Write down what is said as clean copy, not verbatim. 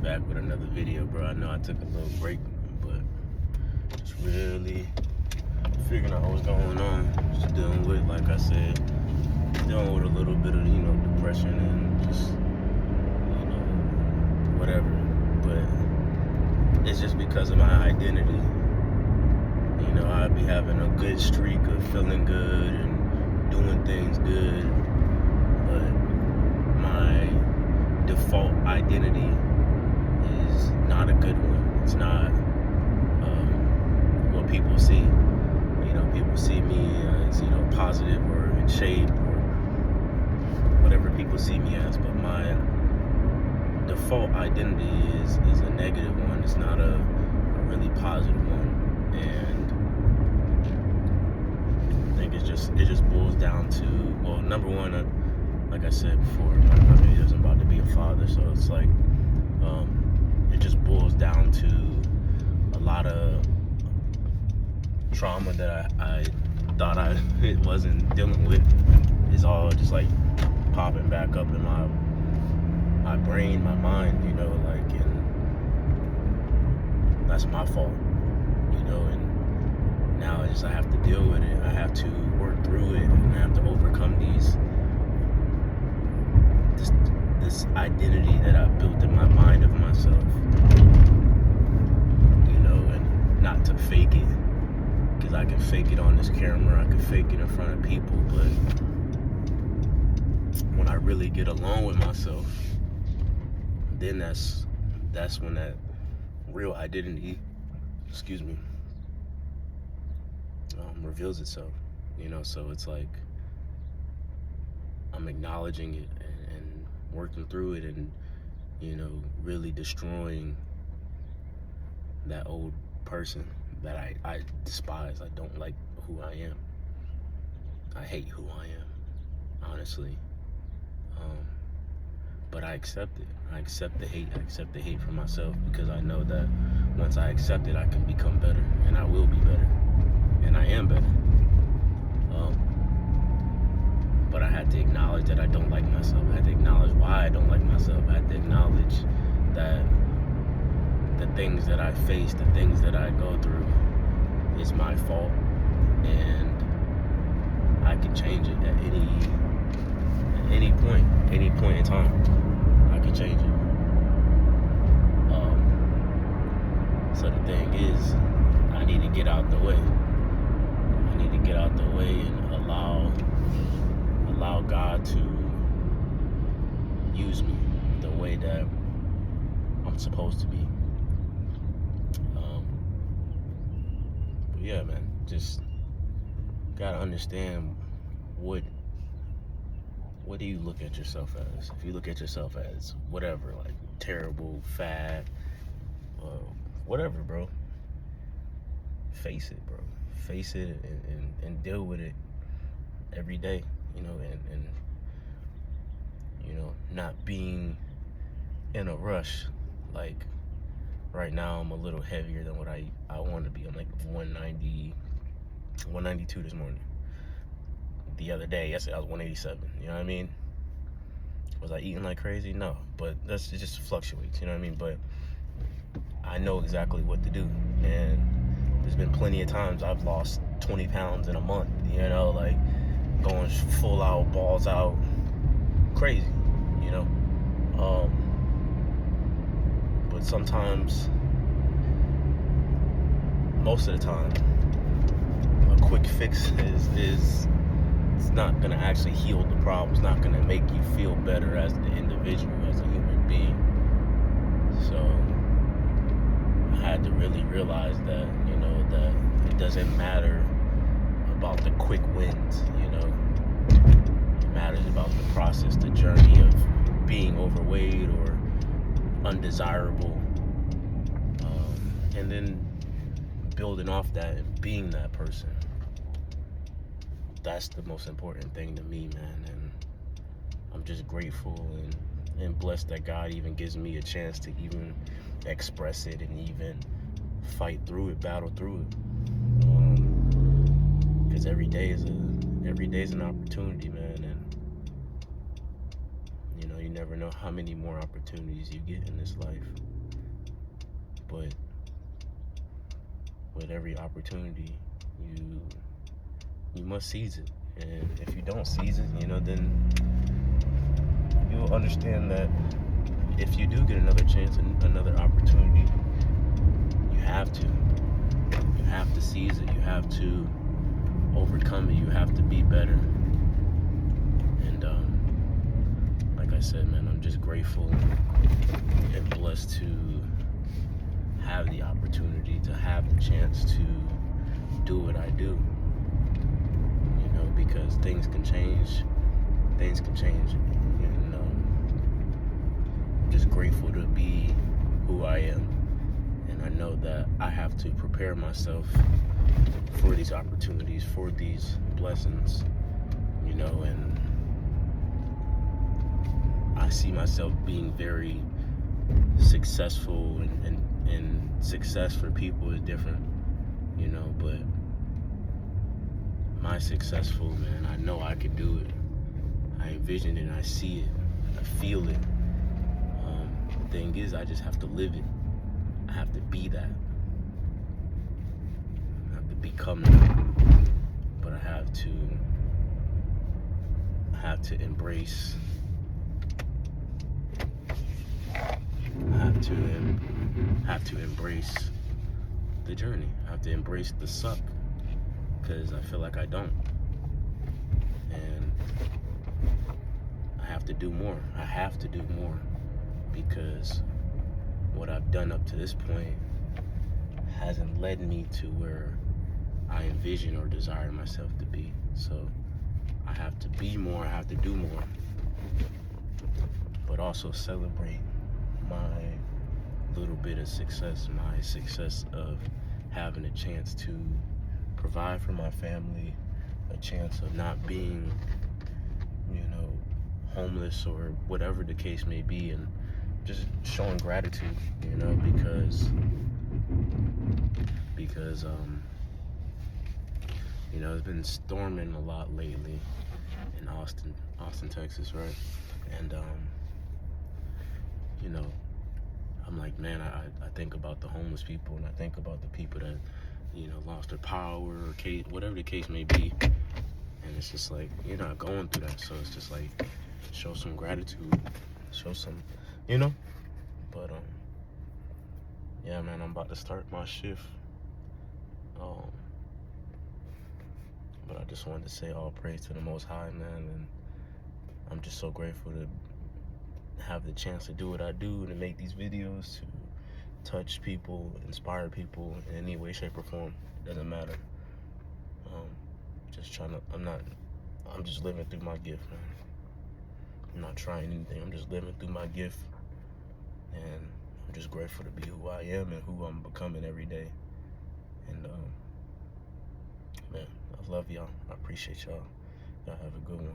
back with another video, bro. I know I took a little break, but just really figuring out what's going on. Just dealing with, like I said, dealing with a little bit of, depression and just, whatever. But it's just because of my identity. I'd be having a good streak of feeling good and doing things good, but my default identity is not a good one. It's not what people see. People see me as, positive or in shape or whatever people see me as, but my default identity is a negative one. It's not a really positive one. And I think it just boils down to, well, number one, like I said before, my video is about to be a father, so it's like it just boils down to a lot of trauma that I thought I wasn't dealing with is all just like popping back up in my brain, my mind, and that's my fault, and now I have to deal with it. I have to work through it, and I have to overcome this identity that I built in my mind of myself, and not to fake it, because I can fake it on this camera, I can fake it in front of people, but when I really get alone with myself, then that's when that real identity, reveals itself, so it's like I'm acknowledging it and working through it and, really destroying that old person that I despise. I don't like who I am. I hate who I am, honestly. But I accept it. I accept the hate. I accept the hate for myself because I know that once I accept it, I can become better, and I will be better, and I am better. But I had to acknowledge that I don't like myself. I had to acknowledge why I don't like myself. I had to acknowledge that the things that I face, the things that I go through is my fault, and I can change it at any point in time. I can change it. So the thing is, I need to get out the way. I need to get out the way and allow God to use me the way that I'm supposed to be. But yeah, man, just gotta understand what do you look at yourself as? If you look at yourself as whatever, like terrible, fat, whatever, bro, face it, bro. Face it and deal with it every day, and not being in a rush. Like right now I'm a little heavier than what I want to be. I'm like 192 this morning. The other day, yesterday, I was 187. You know what I mean? Was I eating like crazy? No, but it just fluctuates. You know what I mean? But I know exactly what to do, and there's been plenty of times I've lost 20 pounds in a month. Like going full out, balls out, crazy. But sometimes, most of the time, a quick fix is it's not gonna actually heal the problem. It's not gonna make you feel better as the individual, as a human being. So I had to really realize that, that it doesn't matter about the quick wins, It matters about the process, the journey of being overweight or undesirable, and then building off that and being that person. That's the most important thing to me, man, and I'm just grateful and blessed that God even gives me a chance to even express it and even fight through it, battle through it, because every day is an opportunity, man, and you never know how many more opportunities you get in this life. But with every opportunity, you must seize it. And if you don't seize it, then you'll understand that if you do get another chance and another opportunity, you have to seize it. You have to overcome it. You have to be better. And like I said, man, I'm just grateful and blessed to have the opportunity, to have the chance to do what I do. Because things can change. And I'm just grateful to be who I am. And I know that I have to prepare myself for these opportunities, for these blessings, and I see myself being very successful, and success for people is different, but my successful, man, I know I can do it. I envision it, I see it, I feel it. The thing is, I just have to live it. I have to be that. I have to become it. But I have to embrace. I have to embrace the journey. I have to embrace the suck, because I feel like I don't. And I have to do more. I have to do more, because what I've done up to this point hasn't led me to where I envision or desire myself to be. So I have to be more, I have to do more, but also celebrate my little bit of success, my success of having a chance to provide for my family, a chance of not being, homeless or whatever the case may be, and just showing gratitude, because it's been storming a lot lately in Austin, Texas, right? And I'm like, man, I think about the homeless people, and I think about the people that lost their power, or whatever the case may be. And it's just like, you're not going through that, so it's just like, show some gratitude, show some, but yeah, man, I'm about to start my shift. But I just wanted to say all praise to the Most High, man, and I'm just so grateful to have the chance to do what I do, to make these videos, to touch people, inspire people in any way, shape, or form. It doesn't matter. I'm just living through my gift, man. I'm not trying anything. I'm just living through my gift, and I'm just grateful to be who I am and who I'm becoming every day. And man, I love y'all. I appreciate y'all. Y'all have a good one.